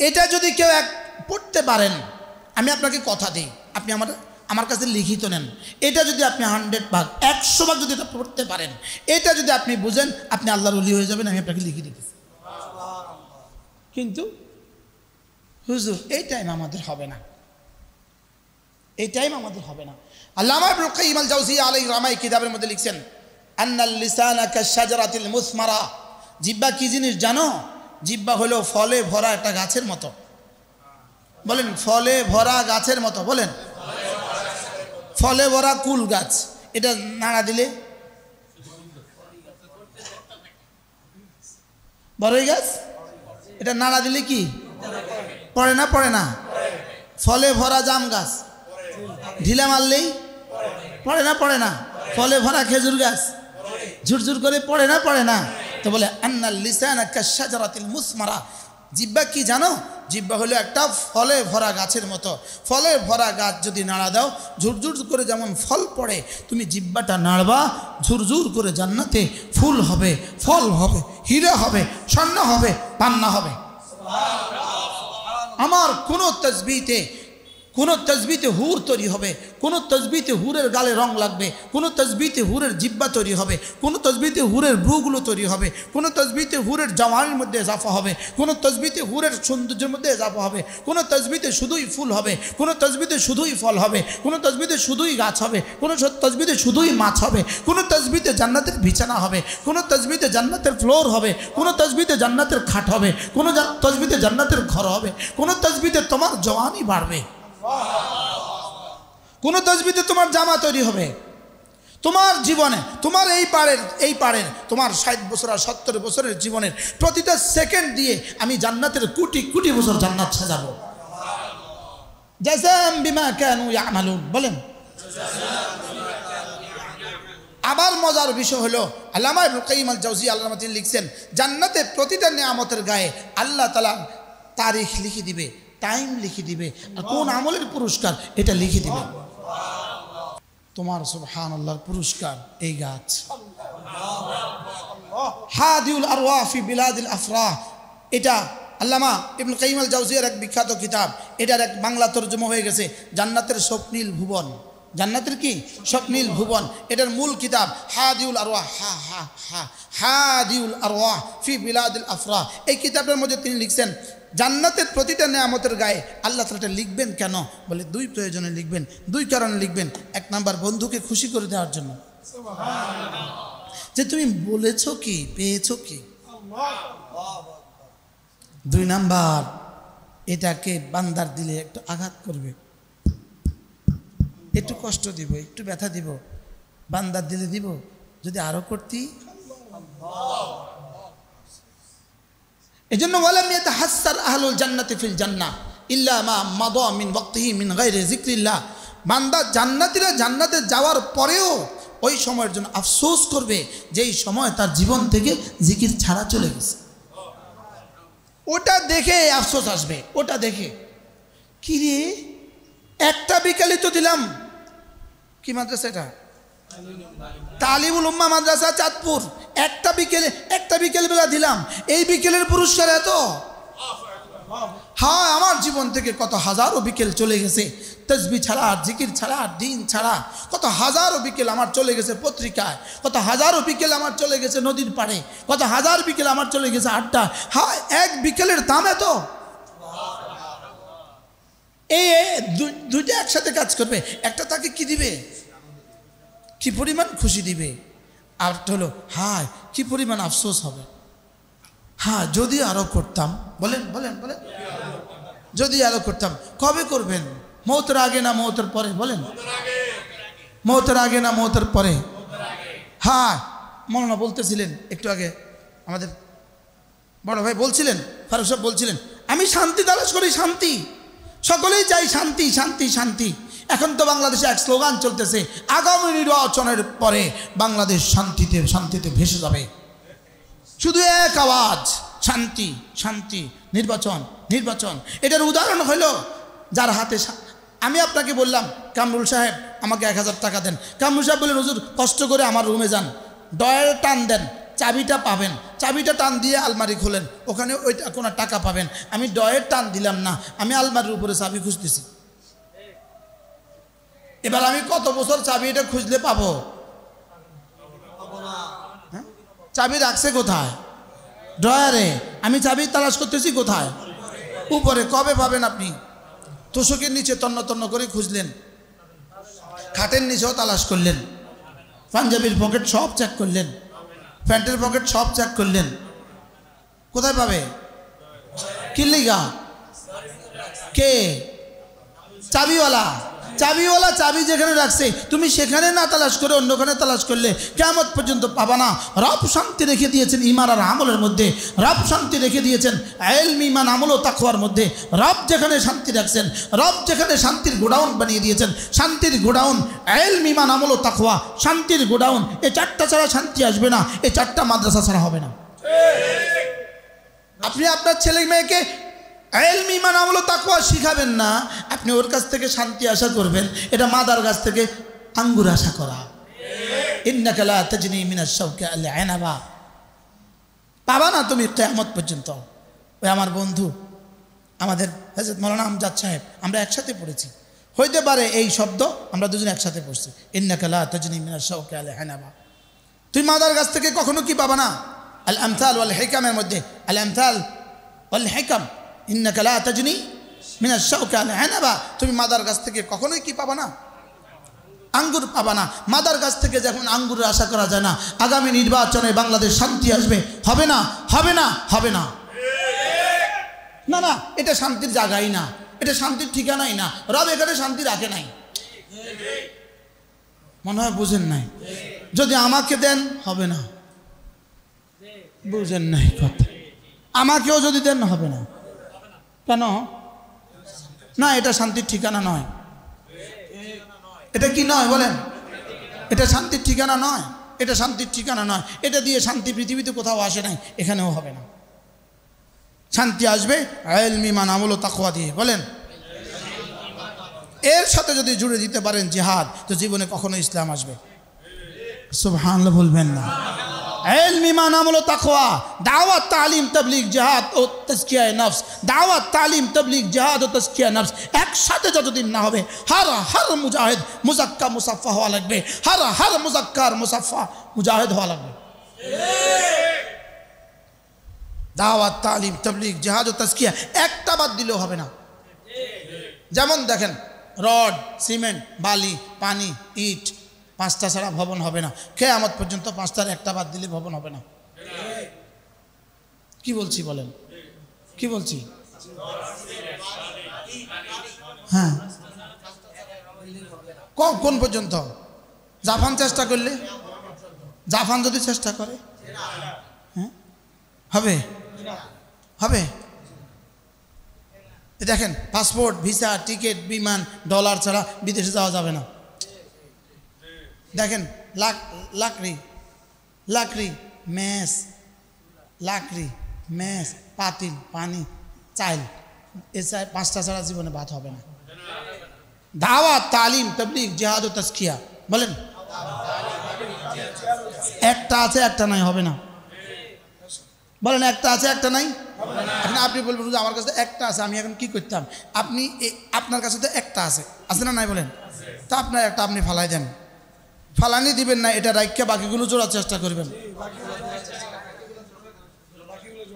এটা যদি কেউ পড়তে পারেন, আমি আপনাকে কথা দিই, আপনি আমার কাছে লিখিত নেন, এটা যদি আপনি 100 ভাগ 100 ভাগ যদি এটা পড়তে পারেন, এটা যদি আপনি বুঝেন, আপনি আল্লাহর ওলি হয়ে যাবেন। আমি আপনাকে লিখে দিতেছি। কিন্তু হুজুর এই টাইম আমাদের হবে না, এই টাইম আমাদের হবে না। আল্লামা ইবনুল কাইয়িম আল জাওজিয়্যা আলাইহির রাহমাতুল্লাহ কিতাবের মধ্যে লিখছেন, আন্নাল লিসানা কাশজারাতিল মুসমারা, জিহ্বা কি জিনিস জানো? জিহ্বা হলো ফলে ভরা একটা গাছের মতো। বলেন, ফলে ভরা গাছের মতো। বলেন, ফলে ভরা কুল গাছ। এটা নাড়া দিলে বড়ই গাছ, এটা নাড়া দিলে কি পড়ে না? পড়ে না। ফলে ভরা জাম গাছ ঢিলা মারলেই পড়ে না? পড়ে না। ফলে ভরা খেজুর গাছ ঝুরঝুর করে পড়ে না? পড়ে না। তো বলে আন্নাল লিসানা কাশজারাতিল মুসমারা, জিহ্বা কি জানো? জিহ্বা হলো একটা ফলে ভরা গাছের মতো। ফলে ভরা গাছ যদি নাড়া দাও, ঝুরঝুর করে যেমন ফল পড়ে, তুমি জিহ্বাটা নাড়বা, ঝুরঝুর করে জান্নাতে ফুল হবে, ফল হবে, হীরা হবে, স্বর্ণ হবে, পান্না হবে। আমার কোনো তসবিতে হুর তৈরি হবে, কোনো তসবিতে হুরের গালে রং লাগবে, কোনো তসবিতে হুরের জিহ্বা তৈরি হবে, কোনো তসবিতে হুরের ব্রুগুলো তৈরি হবে, কোনো তসবিতে হুরের জওয়ানির মধ্যে ইজাফা হবে, কোনো তসবিতে হুরের সৌন্দর্যের মধ্যে ইজাফা হবে, কোনো তসবিতে শুধুই ফুল হবে, কোনো তসবিতে শুধুই ফল হবে, কোনো তসবিতে শুধুই গাছ হবে, কোনো তসবিতে শুধুই মাছ হবে, কোনো তসবিতে জান্নাতের বিছানা হবে, কোনো তসবিতে জান্নাতের ফ্লোর হবে, কোনো তসবিতে জান্নাতের খাট হবে, কোনো তসবিতে জান্নাতের ঘর হবে, কোনো তসবিতে তোমার জওয়ানি বাড়বে, কোন তসবিতে তোমার জামা তৈরি হবে। তোমার জীবনে, তোমার এই পাড়ের তোমার 60 বছর আর 70 বছরের জীবনের প্রতিটা সেকেন্ড দিয়ে আমি জান্নাতের কোটি কোটি বছর জান্নাত সাজাবো। জাযাম বিমা কানু ইয়ামালুন। বলেন, আবার মজার বিষয় হলো, আল্লামা ইবনুল কাইয়িম আল জাওজিয়্যা আল্লাহ রাহমাতুল্লাহ লিখছেন, জান্নাতে প্রতিটা নিয়ামতের গায়ে আল্লাহ তাআলা তারিখ লিখে দিবে, টাইম লিখে দিবে, আর কোন আমলের পুরস্কার এটা লিখে দিবে। তোমার সুবহানাল্লাহর পুরস্কার এই গাছ। হাদিউল আরওয়াহ ফি বিলাদিল আফরাহ, এটা আল্লামা ইবনুল কাইয়িম আল জাওজিয়্যার এক বিখ্যাত কিতাব। এটার এক বাংলা তরজমা হয়ে গেছে জান্নাতের স্বপ্নীল ভুবন। জান্নাতের কি স্বপ্নীল ভুবন, এটার মূল কিতাব হাদিউল আরওয়াহ, হাদিউল আরওয়াহ ফি বিলাদিল আফরাহ। এই কিতাবের মধ্যে তিনি লিখছেন, জান্নাতের প্রতিটা নিয়ামতের গায়ে আল্লাহ তাআলা লিখবেন কেন? বলে 2 প্রয়োজনে লিখবেন, 2 কারণে লিখবেন। 1 নাম্বার, বন্ধুকে খুশি করে দেওয়ার জন্য, যে তুমি বলেছো কি, পেয়েছো কি। 2 নাম্বার, এটাকে বান্দার দিলে একটু আঘাত করবে, একটু কষ্ট দিব, একটু ব্যথা দিব, বান্দার দিলে দিব, যদি আরো করতি। এজন্য ওয়ালাম ইয়াতাহাসসার আহলুল জান্নাতি ফিল জান্নাহ ইল্লা মা মাদা মিন ওয়াক্তিহি মিন গায়রি যিকরিল্লাহ। বান্দা জান্নাতীরা জান্নাতে যাওয়ার পরেও ওই সময়ের জন্য আফসোস করবে যেই সময় তার জীবন থেকে জিকির ছাড়া চলে গেছে। ওটা দেখে আফসোস আসবে, ওটা দেখে কি রে, একটা বিকালে তো দিলাম, কি মাদ্রাসা এটা? তালিমুল উম্মাহ মাদ্রাসা চাঁদপুর। একটা বিকেল বেলা দিলাম, এই বিকেলের পুরস্কার এত। হ্যাঁ, আমার জীবন থেকে কত হাজারো বিকেল চলে গেছে তসবিহ ছাড়া, জিকির ছাড়া, দিন ছাড়া। কত হাজারো বিকেল আমার চলে গেছে পত্রিকায়, কত হাজারো বিকেল আমার চলে গেছে নদীর পাড়ে, কত হাজার বিকেল আমার চলে গেছে আড্ডা। হ্যাঁ, এক বিকেলের দাম এত। এই দুইটা একসাথে কাজ করবে, একটা তাকে কি দিবে, কি পরিমাণ খুশি দিবে, আর হলো হায় কি পরিমাণ আফসোস হবে। হ্যাঁ, যদি আরো করতাম। বলেন বলেন বলেন, যদি আরো করতাম। কবে করবেন? মৌতের আগে না মৌতের পরে? বলেন, মৌতের আগে না মৌতের পরে? হ্যাঁ, মৌলানা বলতেছিলেন একটু আগে, আমাদের বড় ভাই বলছিলেন, ফারুক সাহেব বলছিলেন, আমি শান্তি তালাশ করি, শান্তি, সকলেই চাই শান্তি, শান্তি, শান্তি। এখন তো বাংলাদেশে এক স্লোগান চলতেছে, আগামী নির্বাচনের পরে বাংলাদেশ শান্তিতে শান্তিতে ভেসে যাবে। শুধু এক আওয়াজ, শান্তি, শান্তি, নির্বাচন, নির্বাচন। এটার উদাহরণ হলো যার হাতে, আমি আপনাকে বললাম কামরুল সাহেব আমাকে 1000 টাকা দেন। কামরুল সাহেব বললেন, হুজুর কষ্ট করে আমার রুমে যান, ডয়ার টান দেন, চাবিটা পাবেন, চাবিটা টান দিয়ে আলমারি খোলেন, ওখানে ওইটা কোনো টাকা পাবেন। আমি ডয়ের টান দিলাম না, আমি আলমারির উপরে চাবি খুঁজতেছি। এবার আমি কত বছর চাবি এটা খুঁজলে পাবো? চাবি রাখছে কোথায়? ড্রয়ারে। আমি চাবি তালাশ করতেছি কোথায়? উপরে। কবে পাবেন আপনি? তোষকের নিচে তন্ন তন্ন করে খুঁজলেন, খাটের নিচেও তালাশ করলেন, পাঞ্জাবির পকেট সব চেক করলেন, প্যান্টের পকেট সব চেক করলেন, কোথায় পাবে? কি লিগা? কে? চাবিওয়ালা। চাবিওয়ালা চাবি যেখানে রাখছে তুমি সেখানে না তালাশ করে অন্যখানে তালাশ করলে কিয়ামত পর্যন্ত পাবা না। রব শান্তি রেখে দিয়েছেন ঈমান আর আমলের মধ্যে, রব শান্তি রেখে দিয়েছেন ইলম, ঈমান, আমল ও তাকওয়ার মধ্যে। রব যেখানে শান্তি রাখছেন, রব যেখানে শান্তির গোডাউন বানিয়ে দিয়েছেন, শান্তির গোডাউন ইলম, ঈমান, আমল ও তাকওয়া, শান্তির গোডাউন। এই চারটা ছাড়া শান্তি আসবে না, এই চারটা মাদ্রাসা ছাড়া হবে না। আপনি আপনার ছেলে মেয়েকে ইলম, ঈমান, আমল ও তাকওয়া শিখাবেন না, আপনি ওর কাছ থেকে শান্তি আশা করবেন, এটা মাদার গাছ থেকে আঙ্গুর আশা করা। ইন্নাকা লা তাজনি মিনাশ শাওকি আল আনাবা, পাবা না তুমি কিয়ামত পর্যন্ত। ওই আমার বন্ধু আমাদের হযরত মাওলানা আমজাদ সাহেব, আমরা একসাথে পড়েছি, হইতে পারে এই শব্দ আমরা দুজন একসাথে পড়ছি, ইন্নাকা লা তাজনি মিনাশ শাওকি আল আনাবা। তুই মাদার গাছ থেকে কখনো কি পাবা না? আল আমসাল ওয়াল হিকামের মধ্যে আল আমসাল ওয়াল হিকাম, ইন্নাকা লা তাজনি মিনাশ শাওকি আল আনাবা, তুমি মাদার গাছ থেকে কখনোই কি পাবা না? আঙ্গুর পাবা না। মাদার গাছ থেকে যখন আঙ্গুরের আশা করা যায় না, আগামী নির্বাচনে বাংলাদেশ শান্তি আসবে? হবে না, হবে না, হবে না, না না, এটা শান্তির জায়গাই না, এটা শান্তির ঠিকানাই না। রব এখানে শান্তি রাখে নাই, মনে হয় বুঝেন নাই। যদি আমাকে দেন হবে না, বুঝেন নাই কথা। আমাকেও যদি দেন হবে না, কেন? না, এটা শান্তির ঠিকানা নয়। এটা কি নয় বলেন? এটা শান্তির ঠিকানা নয়, এটা শান্তির ঠিকানা নয়। এটা দিয়ে শান্তি পৃথিবীতে কোথাও আসে নাই, এখানেও হবে না। শান্তি আসবে ইলম, ঈমান, আমল ও তাকওয়া দিয়ে। বলেন, এর সাথে যদি জুড়ে দিতে পারেন জিহাদ, তো জীবনে কখনো ইসলাম আসবে। সুবহানাল্লাহ বলবেন না? ইলম, ঈমান, আমল ও তাকওয়া, দাওয়াত, তালিম, তাবলীগ, জিহাদ ও তাজকিয়ায়ে নফস। দাওয়াত, তালিম, তাবলীগ, জিহাদ ও তাজকিয়ায়ে নফস একসাথে যতদিন না হবে, হর মুজাহিদ মুজাক্কা মুসাফফা হওয়া লাগবে, হর মুজাক্কার মুসাফফা মুজাহিদ হওয়া লাগবে। দাওয়াত, তালিম, তাবলীগ, জিহাদ ও তাজকিয়া একটা বাদ দিলেও হবে না। যেমন দেখেন, রড, সিমেন্ট, বালি, পানি, ইট, পাঁচটা ছাড়া ভবন হবে না। কিয়ামত পর্যন্ত পাঁচটার একটা বাদ দিলে ভবন হবে না। কি বলছি বলেন? কি বলছি? হ্যাঁ, কোন পর্যন্ত? জাপান চেষ্টা করলে, জাপান যদি চেষ্টা করে, হ্যাঁ হবে, হবে। দেখেন, পাসপোর্ট, ভিসা, টিকিট, বিমান, ডলার ছাড়া বিদেশে যাওয়া যাবে না। দেখেন, লাকড়ি, মেস, লাকড়ি, মেস, পাতিল, পানি, চাইল, এ পাঁচটা ছাড়া জীবনে ভাত হবে না। দাওয়াত, তালিম, তাবলীগ, জিহাদ ও তাজকিয়া। বলেন, একটা আছে একটা নাই, হবে না। বলেন, একটা আছে একটা নাই। এখন আপনি বলবেন আমার কাছে একটা আছে, আমি এখন কি করতাম? আপনি আপনার কাছে তো একটা আছে না নাই? বলেন, তা আপনার একটা আপনি ফালাই দেন, ফালানি দিবেন না, এটা রাইখা বাকিগুলো জোড়ার চেষ্টা করবেন।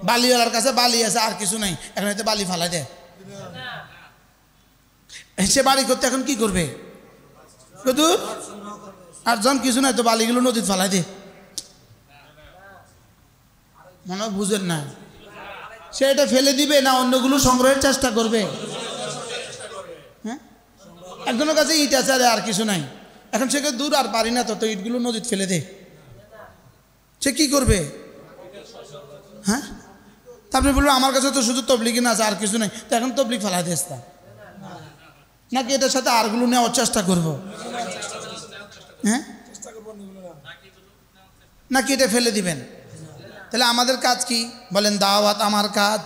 বালিওয়ালার কাছে বালি আছে, আর কিছু নাই, এখন এতে বালি ফালাই দেয়। সে বাড়ি করতে এখন কি করবে? আর জন কিছু নাই তো বালিগুলো নদীতে ফালাই দে, মনে হয় বুঝেন না। সে এটা ফেলে দিবে না অন্যগুলো সংগ্রহের চেষ্টা করবে? হ্যাঁ, একজনের কাছে ইট আছে আর কিছু নাই, এখন সে দূর আর পারি না, তো ইটগুলো নদীতে ফেলে দে, সে কি করবে? হ্যাঁ, তারপরে বললো আমার কাছে তো শুধু তবলিগি না আছে, আর কিছু নাই, তো এখন তবলিগ ফেলা দিস না, নাকি এটার সাথে আরগুলো নেওয়ার চেষ্টা করবো? হ্যাঁ, নাকি এটা ফেলে দিবেন? তাহলে আমাদের কাজ কি বলেন? দাওয়াত আমার কাজ,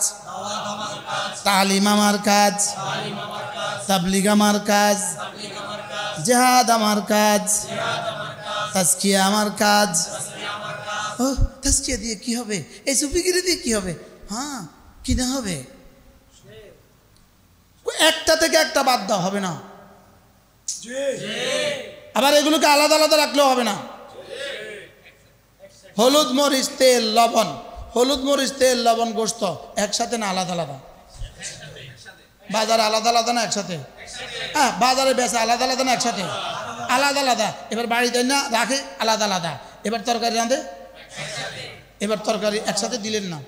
তালিম আমার কাজ, তাবলীগ আমার কাজ, জিহাদ আমার কাজ, তাজকিয়া আমার কাজ, ও তাজকিয়া দিয়ে কি হবে, এই সুফিগিরি দিয়ে কি হবে? হ্যাঁ, কি না হবে? একটা থেকে একটা বাদ দাও, হবে না। আবার এগুলোকে আলাদা আলাদা রাখলেও হবে না। হলুদ মরিচ তেল লবণ, হলুদ মরিচ তেল লবণ গোস্ত একসাথে না আলাদা আলাদা? বাজারে আলাদা আলাদা না একসাথে? হ্যাঁ, বাজারে বেচা আলাদা আলাদা না একসাথে? আলাদা আলাদা। এবার বাড়িতে না রাখে আলাদা আলাদা, এবার তরকারি রাঁধে, এবার তরকারি একসাথে দিলেন না,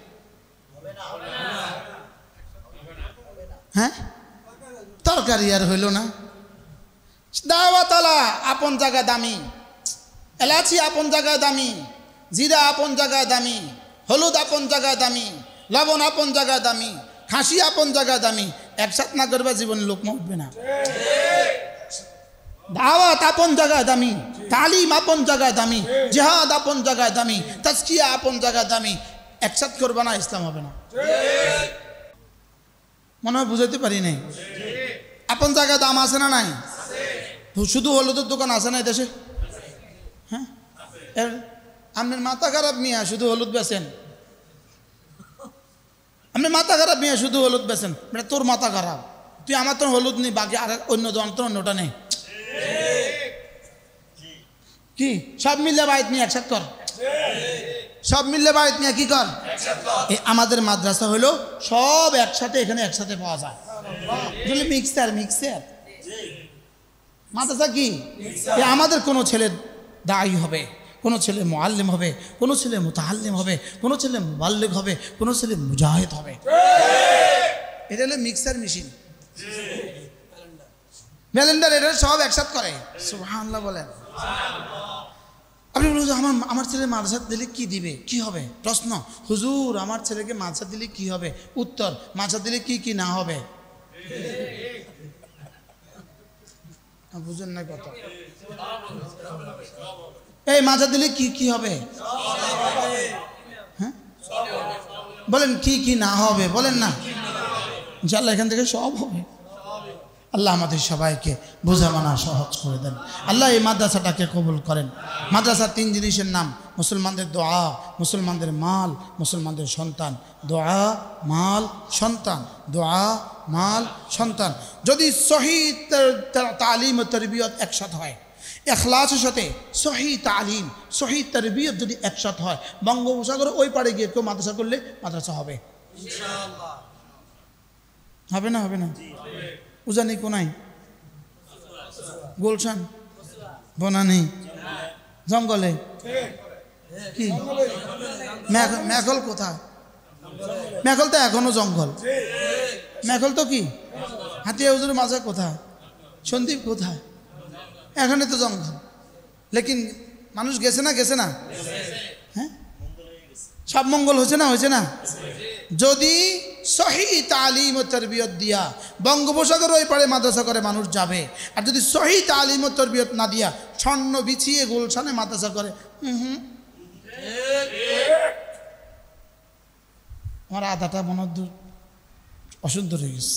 হ্যাঁ তরকারি আর হইল না। দাওয়াতালা আপন জায়গায় দামি, এলাচি আপন জায়গায় দামি, জিরা আপন জায়গায় দামি, হলুদ আপন জায়গায় দামি, লবণ আপন জায়গায় দামি, খাসি আপন জায়গায় দামি। একসাথে না করবে জীবনে লোকমা উঠবে না। দাওয়াত আপন জায়গায় দামি, তালিম আপন জায়গায় দামি, জিহাদ আপন জায়গায় দামি, তাজকিয়া আপন জায়গায় দামি। একসাথে করবে না, ইসলাম হবে না। মনে হয় বুঝাইতে পারি নাই। আপন জায়গায় দাম আছে না নাই? শুধু হলুদের দোকান আছে না দেশে? হ্যাঁ, আপনার মাথা খারাপ মিয়া, শুধু হলুদ বেচেন। আপনি মাথা খারাপ মিয়া, শুধু হলুদ বেচেন। তোর মাথা খারাপ, তুই আমার তো হলুদ নেই, বাকি আর অন্য দোকান তো অন্যটা নেই। কি সব মিললে বাইত নিয়ে একসাথে কর, সব মিললে বাইত নিয়ে কি কর। আমাদের মাদ্রাসা হলো সব একসাথে, এখানে একসাথে পাওয়া যায়। মিক্সার মিক্সার মাদ্রাসা কি? আমাদের কোনো ছেলে দায়ী হবে, কোনো ছেলে মুআল্লিম হবে, কোনো ছেলে মুতাআল্লিম হবে, কোনো ছেলে মুবাল্লিগ হবে, কোনো ছেলে মুজাহিদ হবে। এটা হলো মিক্সার মেশিন, ব্লেন্ডার, এটা সব একসাথে করে। সুবহানাল্লাহ বলেন। আপনি বলুন আমার ছেলে মাদ্রাসা দিলে কি দিবে, কি হবে? প্রশ্ন, হুজুর আমার ছেলেকে মাদ্রাসা দিলে কি হবে? উত্তর, মাদ্রাসা দিলে কি কি না হবে। বুঝেন না কথা? এই মাদ্রাসা দিলে কি কি হবে? হ্যাঁ বলেন, কি কি না হবে বলেন না। ইনশাআল্লাহ এখান থেকে সব হবে। আল্লাহ আমাদের সবাইকে বোঝা মানা সহজ করে দেন। আল্লাহ এই মাদ্রাসাটাকে কবুল করেন। মাদ্রাসার 3 জিনিসের নাম: মুসলমানদের দোয়া, মুসলমানদের মাল, মুসলমানদের সন্তান। দোয়া, মাল, সন্তান। দোয়া, মাল, সন্তান। যদি সহি তালিম ও তরবিয়ত একসাথে হয়, এখলাসের সাথে সহি তালিম, সহি তরবিয়ত যদি একসাথে হয়, বঙ্গোপসাগর ওই পাড়ে গিয়ে কেউ মাদ্রাসা করলে মাদ্রাসা হবে। হবে না? হবে না? উজানি কোনাই, গুলশান, বনানী, জঙ্গলে কি মেঘল কোথায়? মেঘল তো এখনো জঙ্গল। মেঘল তো কি হাতিয়া হুজুরের মাঝে কোথায়? সন্দীপ কোথায়? এখানে তো জঙ্গল। লেকিন মানুষ গেছে না, গেছে না? হ্যাঁ, সব মঙ্গল হয়েছে না, হয়েছে না? যদি সহি তালিম ও তরবিয়ত দিয়া বঙ্গোপসাগর ওই পারে মাদ্রাসা করে মানুষ যাবে। আর যদি সহি তালিম ও তরবিয়ত না দিয়া স্বর্ণ বিছিয়ে গুলশানে মাদ্রাসা করে, আমার আধাটা মনে অসুন্দর হয়ে গেছে।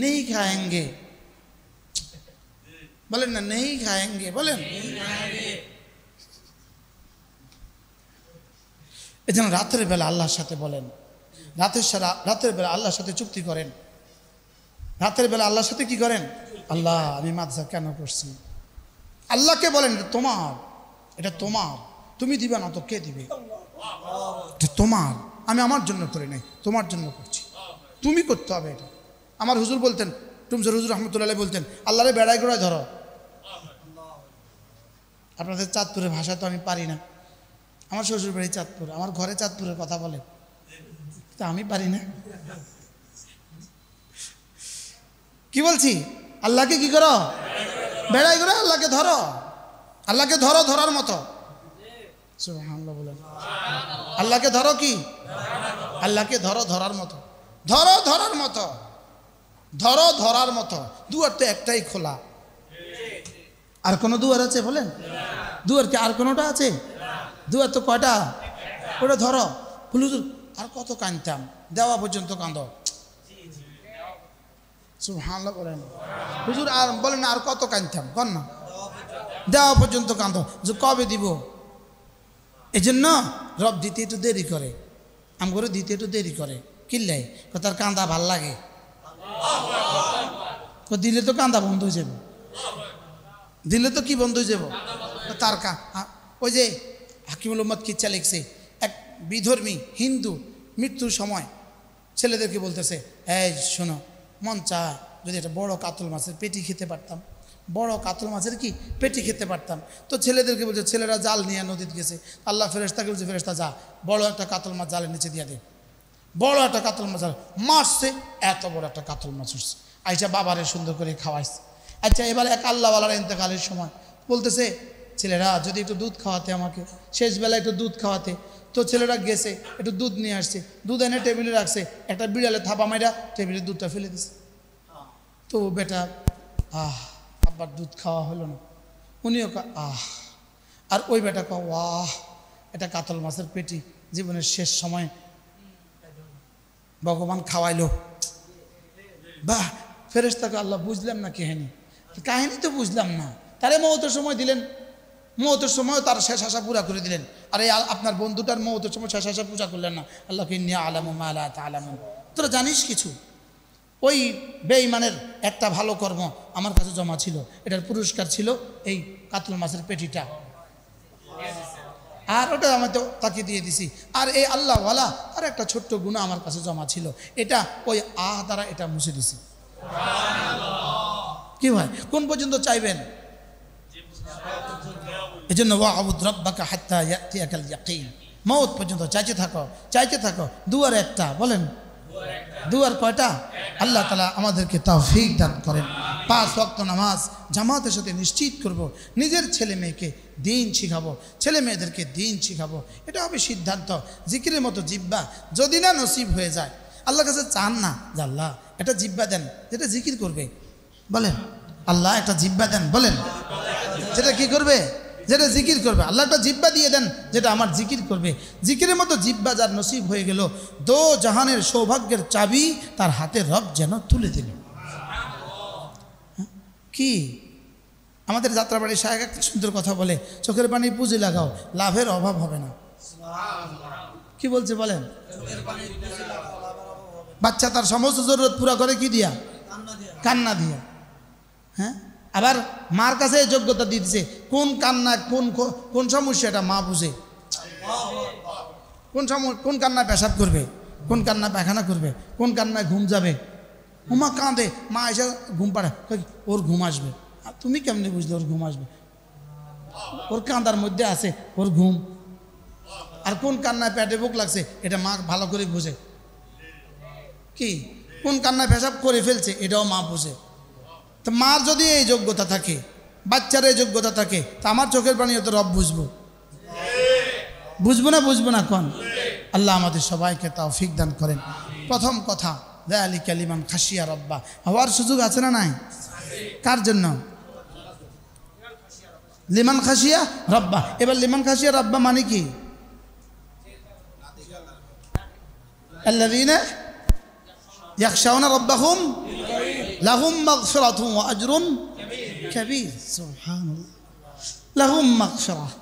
নেই খায়েঙ্গে বলেন না, নেই খায়েঙ্গে বলেন। এই জন্য রাতের বেলা আল্লাহর সাথে বলেন, রাতের বেলা আল্লাহর সাথে চুক্তি করেন। রাতের বেলা আল্লাহর সাথে কি করেন? আল্লাহ আমি মাদ্রাসা কেন করছি? আল্লাহকে বলেন এটা তোমার, এটা তোমার, তুমি দিবে না তো কে দিবে? এটা তোমার, আমি আমার জন্য করি নাই, তোমার জন্য করছি, তুমি করতে হবে এটা। আমার হুজুর বলতেন, টুমসর হুজুর রহমতুল্লাহ বলতেন, আল্লাহরে বেড়াই গোড়ায় ধরো। আপনাদের চাঁদপুরের ভাষা তো আমি পারি না। আমার শ্বশুর বাড়ি চাঁদপুর, আমার ঘরে চাঁদপুরের কথা বলে, তা আমি পারি না। কি বলছি? আল্লাহকে কি করো? বেড়াই করে আল্লাহকে ধরো, আল্লাহকে ধরো ধরার মতো। সুবহানাল্লাহ বলেন। আল্লাহকে ধরো কি? আল্লাহকে ধরো ধরার মতো। ধরো ধরার মতো, ধরো ধরার মতো। দুয়ার তো একটাই খোলা, আর কোনো দুয়ার আছে বলেন? দুয়ার কি আর কোনোটা আছে? দুয়ার তো কয়টা? ওটা ধরো। হুজুর আর কত কাঁদতাম, দেওয়া পর্যন্ত কাঁদো। সুবহানাল্লাহ বলেন। হুজুর আর বলেন আর কত কাঁদতাম, কর না। দেওয়া পর্যন্ত কাঁদো যে কবে দিব। এই জন্য রব দিতে একটু দেরি করে, আমগরে দিতে একটু দেরি করে। কিনলে তার কান্দা ভাল লাগে, দিলে তো কান্দা বন্ধ হয়ে যাবে, দিলে তো কি বন্ধ হয়ে যাব তার ওই যে হাকিমুল উম্মত কিচ্ছা লিখছে, এক বিধর্মী হিন্দু মৃত্যুর সময় ছেলেদেরকে বলতেছে, এই শোনো, মন চায় যদি একটা বড় কাতল মাছের পেটি খেতে পারতাম, বড় কাতল মাছের কি পেটি খেতে পারতাম। তো ছেলেদেরকে বলছে, ছেলেরা জাল নিয়ে নদীতে গেছে, আল্লাহ ফেরেশতাকে বলছে, ফেরেশতা যা বড় একটা কাতল মাছ জালের নিচে দিয়ে দে। বড় একটা কাতল মাছ মারছে, এত বড় একটা কাতল মাছ উঠছে, আইসা বাবারে সুন্দর করে খাওয়াইছে। আচ্ছা এবার এক আল্লাহওয়ালার ইন্তেকালের সময় বলতেছে, ছেলেরা যদি একটু দুধ খাওয়াতে আমাকে, শেষবেলা একটু দুধ খাওয়াতে। তো ছেলেরা গেছে, একটু দুধ নিয়ে আসছে, দুধ এনে টেবিলে রাখছে, একটা বিড়ালে থাপা মাইরা টেবিলে দুধটা ফেলে দিছে। তো বেটা আব্বার দুধ খাওয়া হলো না, উনিও আর ওই বেটা ওয়াহ, এটা কাতল মাছের পেটি, জীবনের শেষ সময় ভগবান খাওয়াইলো। বাহ, ফেরেশতাকে আল্লাহ বুঝলাম না কাহিনী তো বুঝলাম না, তারে মওতের সময় দিলেন, মওতের সময় তার শেষ আশা পুরা করে দিলেন। আর এই আপনার বন্ধুটার মওতের সময় শেষ আশা পূজা করলেন না। আল্লাহকে ইন্নী আ'লামু মা লা তা'লামুন, তোরা জানিস কিছু। ওই বেঈমানের একটা ভালো কর্ম আমার কাছে জমা ছিল, এটার পুরস্কার ছিল এই কাতল মাছের পেটিটা, আর ওটা আমি তো তাকে দিয়ে দিছি। আর এই আল্লাহওয়ালা তার একটা ছোট্ট গুনাহ আমার কাছে জমা ছিল, এটা ওই দ্বারা এটা মুছে দিছি। কি ভাই, কোন পর্যন্ত চাইবেন? এই জন্য ওয়া'বুদ রাব্বাকা হাত্তা ইয়াতিয়াকাল ইয়াকিন, মওত পর্যন্ত চাইতে থাকো। দুয়ার একটা, বলেন দুয়ার কয়টা? আল্লাহ তাআলা আমাদেরকে তৌফিক দান করেন। 5 ওয়াক্ত নামাজ জামাতের সাথে নিশ্চিত করব, নিজের ছেলে মেয়েকে দ্বীন শিখাবো, ছেলে মেয়েদেরকে দ্বীন শিখাবো, এটা হবে সিদ্ধান্ত। জিকিরের মতো জিহ্বা যদি না নসিব হয়ে যায়, আল্লাহর কাছে চান না যে আল্লাহ একটা জিহ্বা দেন যেটা জিকির করবে, বলেন আল্লাহ একটা জিহ্বা দেন, বলেন যেটা কি করবে, যেটা জিকির করবে। আল্লাহ একটা জিহ্বা দিয়ে দেন যেটা আমার জিকির করবে। জিকিরের মতো জিহ্বা যার নসিব হয়ে গেল, দো জাহানের সৌভাগ্যের চাবি তার হাতে রব যেন তুলে দিল। কি আমাদের যাত্রাবাড়ির শায়েখ একটা সুন্দর কথা বলে, চোখের পানি পুঁজি লাগাও, লাভের অভাব হবে না। কি বলছে বলেন? বাচ্চা তার সমস্ত জরুরত পুরা করে কি দিয়া? কান্না দিয়া। হ্যাঁ, আবার মার কাছে যোগ্যতা দিতেছে, কোন কান্না কোন সমস্যাটা মা বুঝে, কোন কান্নায় পেশাব করবে, কোন কান্নায় পায়খানা করবে, কোন কান্নায় ঘুম যাবে। উমা কাঁদে, মা এসে ঘুম পাড়ে, ওর ঘুম আসবে। আর তুমি কেমনি বুঝলে ওর ঘুম আসবে? ওর কাঁদার মধ্যে আছে ওর ঘুম। আর কোন কান্নায় পেটে বুক লাগছে এটা মা ভালো করে বুঝে। কি কোন কান্নায় পেশাব করে ফেলছে এটাও মা বুঝে। তো মার যদি এই যোগ্যতা থাকে, বাচ্চার এই যোগ্যতা থাকে, তা আমার চোখের পানিও তো রব বুঝবো না কোন? আল্লাহ আমাদের সবাইকে তৌফিক দান করেন। প্রথম কথা, যালিকা লিমান খাশিয়া রাব্বা, হওয়ার সুযোগ আছে না নাই? কার জন্য? লিমান খাশিয়া রাব্বা। এবার লিমান খাশিয়া রাব্বা মানে কি? আল্লাযীনা ইয়াখশাউনা রাব্বাহুম লাহুম মাগফিরাতুন ওয়া আজরুন কাবীর। সুবহানাল্লাহ, লাহুম মাগফিরাহ।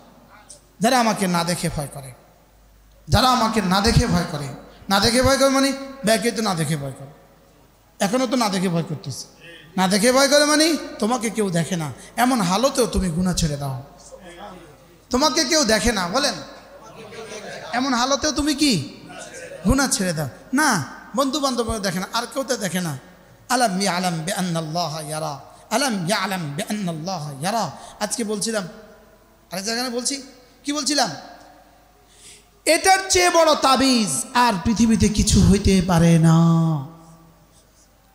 যারা আমাকে না দেখে ভয় করে, যারা আমাকে না দেখে ভয় করে, না দেখে ভয় করে মানে ব্যাকে তো না দেখে ভয় করে, এখনো তো না দেখে ভয় করতেছে। না দেখে ভয় করে মানে তোমাকে কেউ দেখে না, এমন হালতেও তুমি গুনাহ ছেড়ে দাও। তোমাকে কেউ দেখে না, বলেন, এমন হালতেও তুমি কি গুনাহ ছেড়ে দাও। না, বন্ধু বান্ধব দেখে না, আর কেউ তো দেখে না। আলাম ইয়ালাম বিআন্নাল্লাহা ইয়ারা, আলাম ইয়ালাম বিআন্নাল্লাহা ইয়ারা। আজকে বলছিলাম, আরেক জায়গায় বলছি, কি বলছিলাম? এটার চেয়ে বড় তাবিজ আর পৃথিবীতে কিছু হইতে পারে না।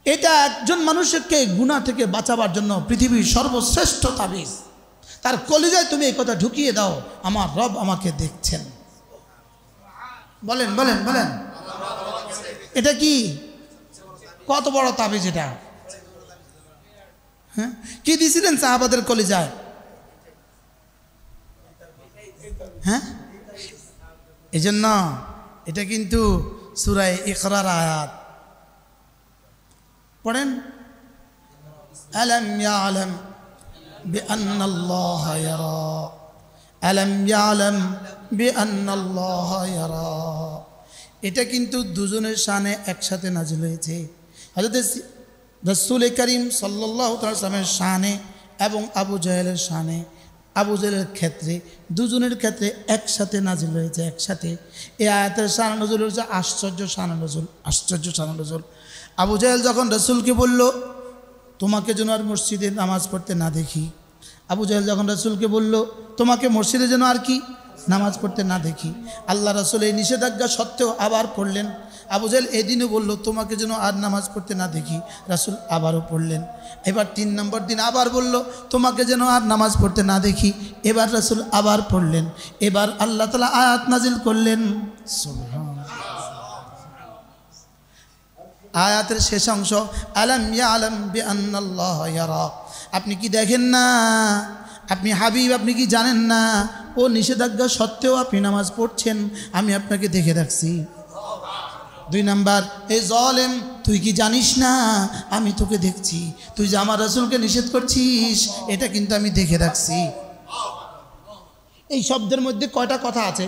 এটা একজন মানুষকে গুনাহ থেকে বাঁচাবার জন্য পৃথিবীর সর্বশ্রেষ্ঠ তাবিজ। তার কলিজায় তুমি এই কথা ঢুকিয়ে দাও, আমার রব আমাকে দেখছেন। বলেন বলেন বলেন, এটা কি কত বড় তাবিজ এটা? হ্যাঁ, কি দিয়েছিলেন সাহাবাদের কলিজায়? হ্যাঁ, এই জন্য এটা কিন্তু সূরা ইকরার আয়াত পড়েন, আলাম ইয়ালাম বিআন্নাল্লাহা ইয়ারা আলাম ইয়ালাম বিআন্নাল্লাহা ইয়ারা। এটা কিন্তু দুজনের শানে একসাথে নাজিল হয়েছে। হযরত রাসূল করিম সাল্লাল্লাহু তাআলা সাল্লামের শানে এবং আবু জাহেলের শানে, আবু জাহেলের ক্ষেত্রে, দুজনের ক্ষেত্রে একসাথে নাজিল হয়েছে একসাথে। এই আয়াতের শান নজুল হচ্ছে আশ্চর্য শান নজুল, আশ্চর্য শান নজুল। আবু জাহেল যখন রাসূলকে বলল তোমাকে যেন আর মসজিদে নামাজ পড়তে না দেখি, আবু জাহেল যখন রাসূলকে বলল তোমাকে মসজিদে যেন আর কি নামাজ পড়তে না দেখি, আল্লাহ রাসূল এই নিষেধাজ্ঞা সত্ত্বেও আবার পড়লেন। আবু জাহেল এদিনও বলল তোমাকে যেন আর নামাজ পড়তে না দেখি, রাসূল আবারও পড়লেন। এবার ৩ নম্বর দিন আবার বলল তোমাকে যেন আর নামাজ পড়তে না দেখি, এবার রাসূল আবার পড়লেন। এবার আল্লাহ তাআলা আয়াত নাজিল করলেন। আয়াতের শেষ অংশ আলাম ইয়ালাম বিআন্নাল্লাহা ইয়ারা। আপনি কি দেখেন না, আপনি হাবিব আপনি কি জানেন না ও নিষেধাজ্ঞা সত্ত্বেও আপনি নামাজ পড়ছেন, আমি আপনাকে দেখে রাখছি। ২ নাম্বার, এই জালেম তুই কি জানিস না আমি তোকে দেখছি, তুই যে আমার রাসূলকে নিষেধ করছিস এটা কিন্তু আমি দেখে রাখছি। এই শব্দের মধ্যে কয়টা কথা আছে?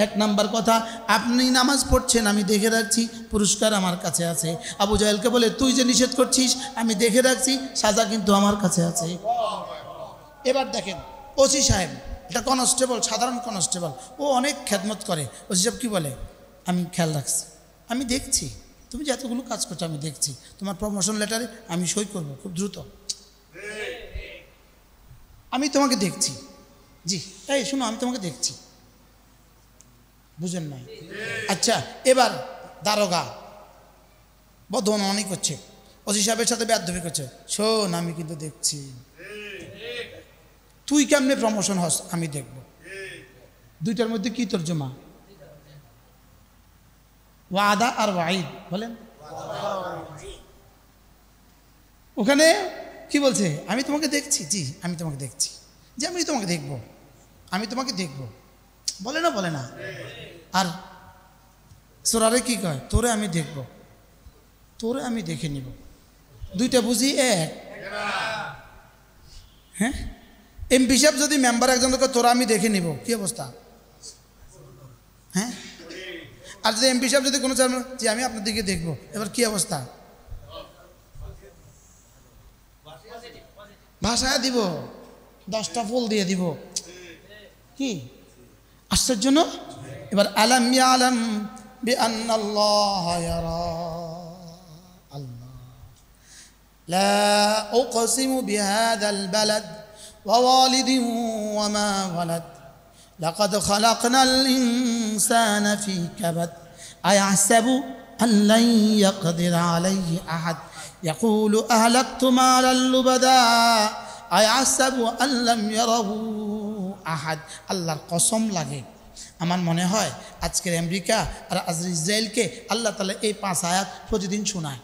১ নাম্বার কথা, আপনি নামাজ পড়ছেন আমি দেখে রাখছি, পুরস্কার আমার কাছে আছে। আবু জাহেলকে বলে তুই যে নিষেধ করছিস আমি দেখে রাখছি, সাজা কিন্তু আমার কাছে আছে। এবার দেখেন ওসি সাহেব, এটা কনস্টেবল, সাধারণ কনস্টেবল, ও অনেক খেদমত করে। ওসি সাহেব কী বলে, আমি খেয়াল রাখছি, আমি দেখছি তুমি যে এতগুলো কাজ করছো আমি দেখছি, তোমার প্রমোশন লেটারে আমি সই করব খুব দ্রুত, আমি তোমাকে দেখছি। জি এই শুনো আমি তোমাকে দেখছি, বুঝেন নাই? আচ্ছা এবার দারোগা বদনামি করছে, ওসি সাহেবের সাথে বেয়াদবি করছে, শোন আমি কিন্তু দেখছি, তুই কেমনে প্রমোশন হস আমি দেখব। দুইটার মধ্যে কি তর্জমা? ওয়াদা আর ওয়াইদ বলেন। ওখানে কি বলছে, আমি তোমাকে দেখছি, জি আমি তোমাকে দেখছি, যে আমি তোমাকে দেখব, আমি তোমাকে দেখব, বলে না বলে না। আর সোরারে কি কয়, তোরে আমি দেখব, তোরে আমি দেখে নিব। দুইটা বুঝি এক? হ্যাঁ, এমপি সাহেব যদি মেম্বার একজনকে তোরা আমি দেখে নিব, কি অবস্থা? হ্যাঁ, আর যদি এমপি সাহেব যদি কোনো যে আমি আপনার দিকে দেখব, এবার কি অবস্থা? ভাষায় দিব, 10টা ফুল দিয়ে দিব, কি আশ্চর্য না? এবার আলাম ইয়ালাম বিআন্নাল্লাহা ইয়ারা। আল্লাহ লা উকসিমু বিহাযাল বালাদ ওয়া ওয়ালিদিন ওয়া মা ওয়ালাদ লাকাদ খালাকনাল ইনসানা ফি কাবাদ আয়াহসাবু আন লান ইয়াকদির আলাইহি আহাদ ইয়াকুলু আহলাকতু মালাল লুবাদা আয়াহসাবু আন লাম ইয়ারাহু আহাদ। আল্লাহর কসম লাগে, আমার মনে হয় আজকের আমেরিকা আর আজ ইসরায়েলকে আল্লাহ তাআলা এই 5 আয়াত প্রতিদিন শোনায়।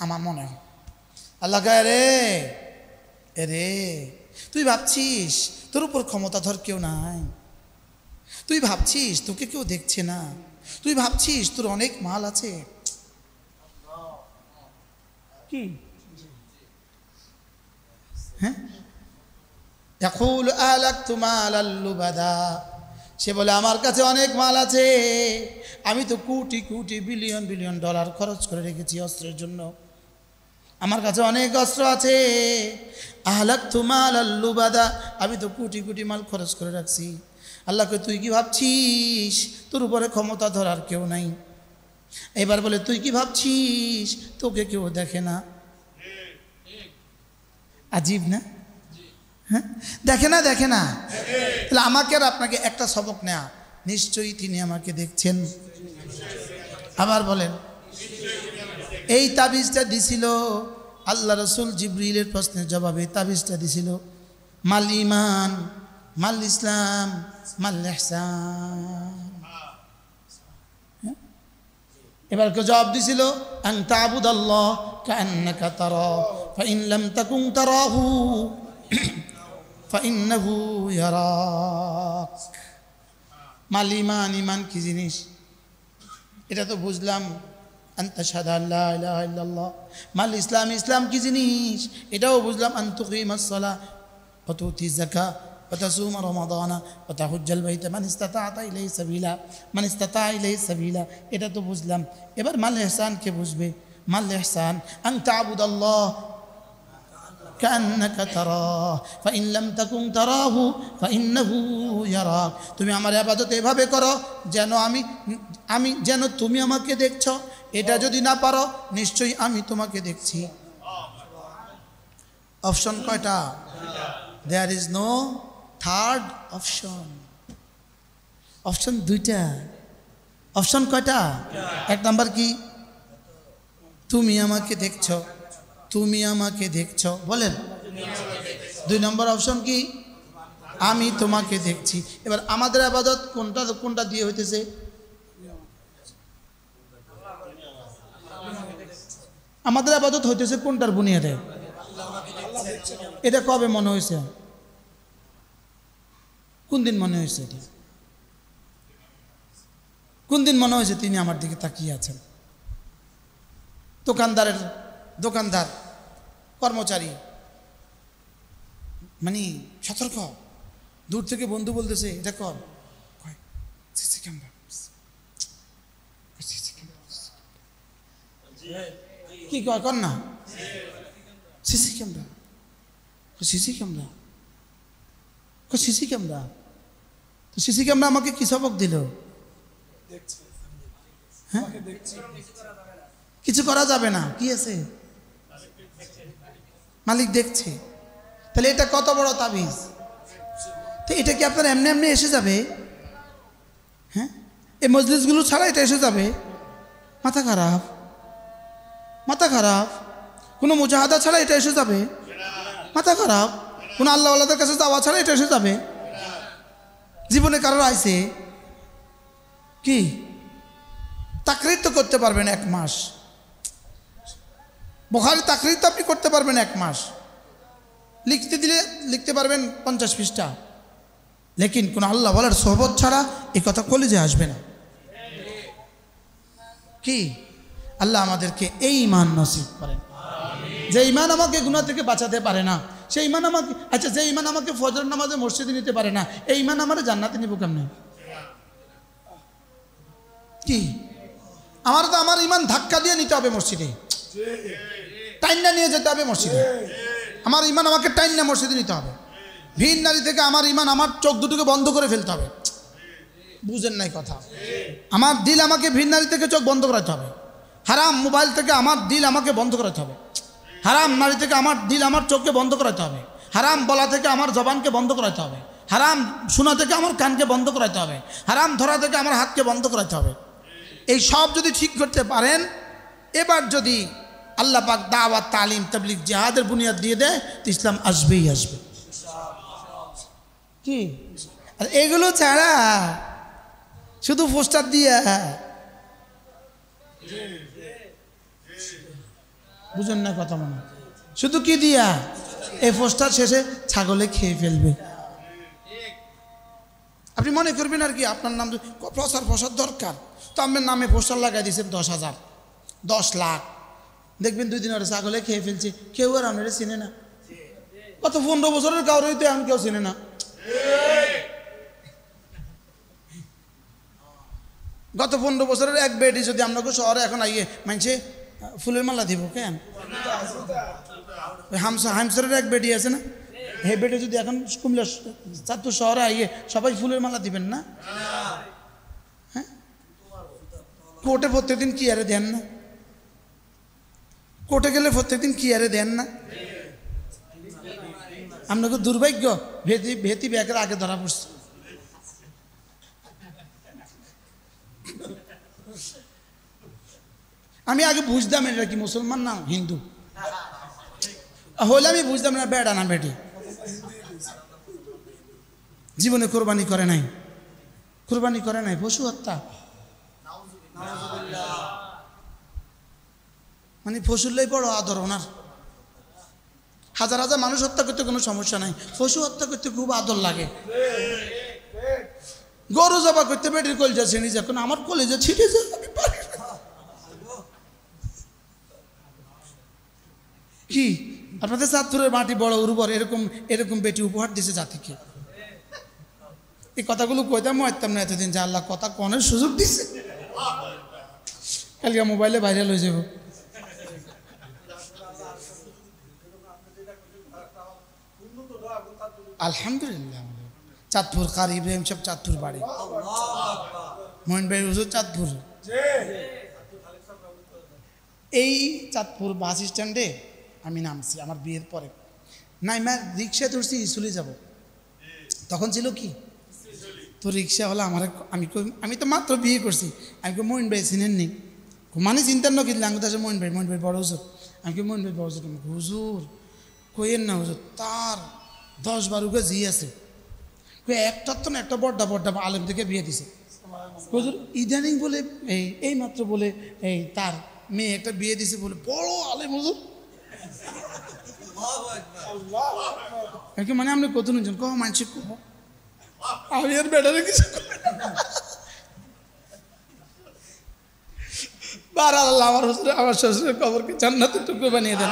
আমার মনে হয় আল্লাহ গায়ে রে এরে, তুই ভাবছিস তোর উপর ক্ষমতাধর কেউ নাই, তুই ভাবছিস তোকে কেউ দেখছে না, তুই ভাবছিস তোর অনেক মাল আছে, কি হ্যাঁ? ইয়াকুলু আহলাকতু মালাল লুবাদা, সে বলে আমার কাছে অনেক মাল আছে, আমি তো crore crore billion billion dollar খরচ করে রেখেছি অস্ত্রের জন্য, আমার কাছে অনেক অস্ত্র আছে। আহলাকতু মালাল লুবাদা, আমি তো কোটি কোটি মাল খরচ করে রাখছি। আল্লাহকে তুই কি ভাবছিস তোর উপরে ক্ষমতা ধরার কেউ নাই? এবার বলে তুই কি ভাবছিস তোকে কেউ দেখে না? আজীব না? হ্যাঁ, দেখে না, দেখে না, তাহলে আমাকে আর আপনাকে একটা সবক নেয়া, নিশ্চয়ই তিনি আমাকে দেখছেন। আবার বলেন, এই তাবিজটা দিছিল আল্লাহ রাসূল জিবরিলের প্রশ্নের জবাবে, তাবিজটা দিছিল মাল ঈমান মাল ইসলাম মাল ইহসান। এবার কেউ জবাব দিছিল আন তা'বুদাল্লাহ কাআন্নাকা তারা ফাইন লাম তাকুন তারাহু ফাইন্নাহু ইয়ারাক। মাল ঈমান, ঈমান কি জিনিস এটা তো বুঝলাম, আন তাশহাদা আল্লা ইলাহা ইল্লাল্লাহ। মাল ইসলাম, ইসলাম কি জিনিস এটাও বুঝলাম। আন তুকিমাস সালাহ ওয়া তুতিজ যাকাত ওয়া তাসুম রমাদান ওয়া তাহুজ্জাল বাইতা মান ইসতাতা ইলাইহি সাবিলা, মান ইসতাতা ইলাইহি সাবিলা, এটা তো বুঝলাম। এবার মাল ইহসান কে বুঝবে? মাল ইহসান আন তা'বুদাল্লাহ কান্নাকা তারাহ ফাইন লাম তাকুন তারাহু ফাইন্নাহু ইয়ারাক। তুমি আমার ইবাদত এভাবে করো যেন আমি যেন তুমি আমাকে দেখছো। এটা যদি না পারো নিশ্চয়ই আমি তোমাকে দেখছি। অপশন কয়টা? There is no third option. Option দুইটা। অপশন কয়টা? এক নাম্বার কি? তুমি আমাকে দেখছো, তুমি আমাকে দেখছো, বলেন। দুই নম্বর অপশন কি? আমি তোমাকে দেখছি। এবার আমাদের ইবাদত কোনটা দিয়ে হইতেছে? আমাদের ইবাদত হইতেছে কোনটার বুনিয়াদে? এটা কবে মনে হয়েছে? কোন দিন মনে হয়েছে? এটা কোন দিন মনে হয়েছে তিনি আমার দিকে তাকিয়ে আছেন? দোকানদার কর্মচারী মানে সতর্ক, দূর থেকে বন্ধু বলতেছে এটা কর, সিসি ক্যামেরা, কি কর না, CC camera, CC camera, CC camera. তো সিসি ক্যামেরা আমাকে কি সবক দিল? হ্যাঁ, কিছু করা যাবে না। কি আছে? মালিক দেখছে। তাহলে এটা কত বড় তাবিজ! তো এটা কি আপনার এমনি এমনি এসে যাবে? হ্যাঁ, এই মজলিসগুলো ছাড়া এটা এসে যাবে? মাথা খারাপ, মাথা খারাপ। কোনো মুজাহাদা ছাড়া এটা এসে যাবে? মাথা খারাপ। কোনো আল্লাহ আল্লাহদের কাছে যাওয়া ছাড়া এটা এসে যাবে? জীবনে কারোর আইছে কি? তাকরির তো করতে পারবেন 1 মাস, বুখারী তাকরির তো আপনি করতে পারবেন 1 মাস, লিখতে দিলে লিখতে পারবেন 50 পৃষ্ঠা, লেকিন কোন আল্লাহ বলার সোহবত ছাড়া এই কথা কলেজে আসবে না। কি? আল্লাহ আমাদেরকে এই ঈমান নসিব করেন যে ঈমান আমাকে গুনাহ থেকে বাঁচাতে পারে না, সেই ঈমান আমাকে, আচ্ছা, যে ঈমান আমাকে ফজর নামাজে মসজিদে নিতে পারে না, এই ঈমান আমার জান্নাতে নিব কেমনে? কি? আমার তো আমার ঈমান ধাক্কা দিয়ে নিতে হবে মসজিদে, টাইনা নিয়ে যেতে হবে মসজিদে। আমার ঈমান আমাকে টাইনা মসজিদে নিতে হবে। ভিন নারী থেকে আমার ঈমান, আমার চোখ দুটোকে বন্ধ করে ফেলতে হবে। বুঝেন নাই কথা? আমার দিল আমাকে ভিন নারী থেকে চোখ বন্ধ করাতে হবে। হারাম মোবাইল থেকে আমার দিল আমাকে বন্ধ করাতে হবে। হারাম নারী থেকে আমার দিল আমার চোখকে বন্ধ করাতে হবে। হারাম বলা থেকে আমার জবানকে বন্ধ করাতে হবে। হারাম শোনা থেকে আমার কানকে বন্ধ করাতে হবে। হারাম ধরা থেকে আমার হাতকে বন্ধ করাতে হবে। এই সব যদি ঠিক করতে পারেন, এবার যদি আল্লাহ পাক দাওয়াত, তালিম, তাবলীগ, জিহাদের বুনিয়াদ দিয়ে দেয়, তো ইসলাম আসবেই আসবে। কি? আর এগুলো ছাড়া শুধু পোস্টার দিয়া, বুঝেন না কথা মনে? শুধু কি দিয়া? এই পোস্টার শেষে ছাগলে খেয়ে ফেলবে। আপনি মনে করবেন আর কি আপনার নাম প্রচার দরকার, তো আপনার নামে পোস্টার লাগাই দিয়েছেন 10,000, 10 লাখ, দেখবেন 2 দিন ওরা ছাগলে খেয়ে ফেলছে, কেউ আর আপনারা চিনে না। কত 15 বছরের কাউরেই তো এখন কেউ চিনে না। গত 15 বছরের এক বেডি যদি আপনাকে শহরে এখন আইয়ে মানছে ফুলের মালা দিব কেন? হামসারের এক বেডি আছে না, হে বেডে যদি এখন কুমিল্লা চাঁদপুর শহরে আইয়ে সবাই ফুলের মালা দিবেন না? হ্যাঁ, কোর্টে প্রত্যেকদিন কি আরে দেন না? কোর্টে গেলে প্রত্যেকদিন কি আরে দেন না? আপনাকে দুর্ভাগ্য, ভেতি ব্যাগের আগে ধরা পড়ছে। আমি আগে বুঝতাম এটা কি মুসলমান না হিন্দু, হলে আমি বুঝতাম না বেড়া না বেটি। জীবনে কোরবানি করে নাই, কোরবানি করে নাই, পশু হত্যা। মানে পশুরলাই বড় আদর ওনার। হাজার হাজার মানুষ হত্যা করতে কোনো সমস্যা নাই, পশু হত্যা করতে খুব আদর লাগে। গরু জবা করতে বেটির কলেজা ছিঁড়ে, যখন আমার কলেজা ছিঁড়ে যায় আমি পারি না। কি আপনাদের চাঁদপুরের মাটি বড় উর্বর, এরকম এরকম বেটি উপহার দিছে জাতিকে। এই কথাগুলো কইতাম মারতাম না এতদিন, যে আল্লাহ কথা কনের সুযোগ দিছে, কালকে মোবাইলে ভাইরাল হয়ে যাব। আলহামদুলিল্লাহ, চাঁদপুর কারি ইব্রাহিম সব চাঁদপুর বাড়ি, মোহন ভাই হুজুর চাঁদপুর। এই চাঁদপুর বাস স্ট্যান্ডে আমি নামছি আমার বিয়ের পরে, নাইমা রিক্সা ধরছি চলে যাব। তখন ছিল কি, তো রিক্সা হলো আমার, আমি তো মাত্র বিয়ে করছি, আমি কই মোহন ভাই চিনেন নি? মানে চিন্তার নকি লাঙ্গুদাসে মোহন ভাই বড় হুজুর। আমি কি মোহন ভাই বড় হুজুর? হুজুর কইেন না হুজুর, তার 10-12 জি আছে, কই একটা তো না, একটা বড্ডা আলেম থেকে বিয়ে দিছে হুজুর। ইদানিং বলে এই মাত্র বলে তার মেয়ে একটা বিয়ে দিছে বলে বড় আলেম হুজুর। মানে আপনি কত নিয়েছেন? কহ মানসিক কহ, আমি আর বেটারে কিছু বার আল্লাহ আমার শ্বশুরের কবরকে জান্নাতের টুকরো বানিয়ে দেন।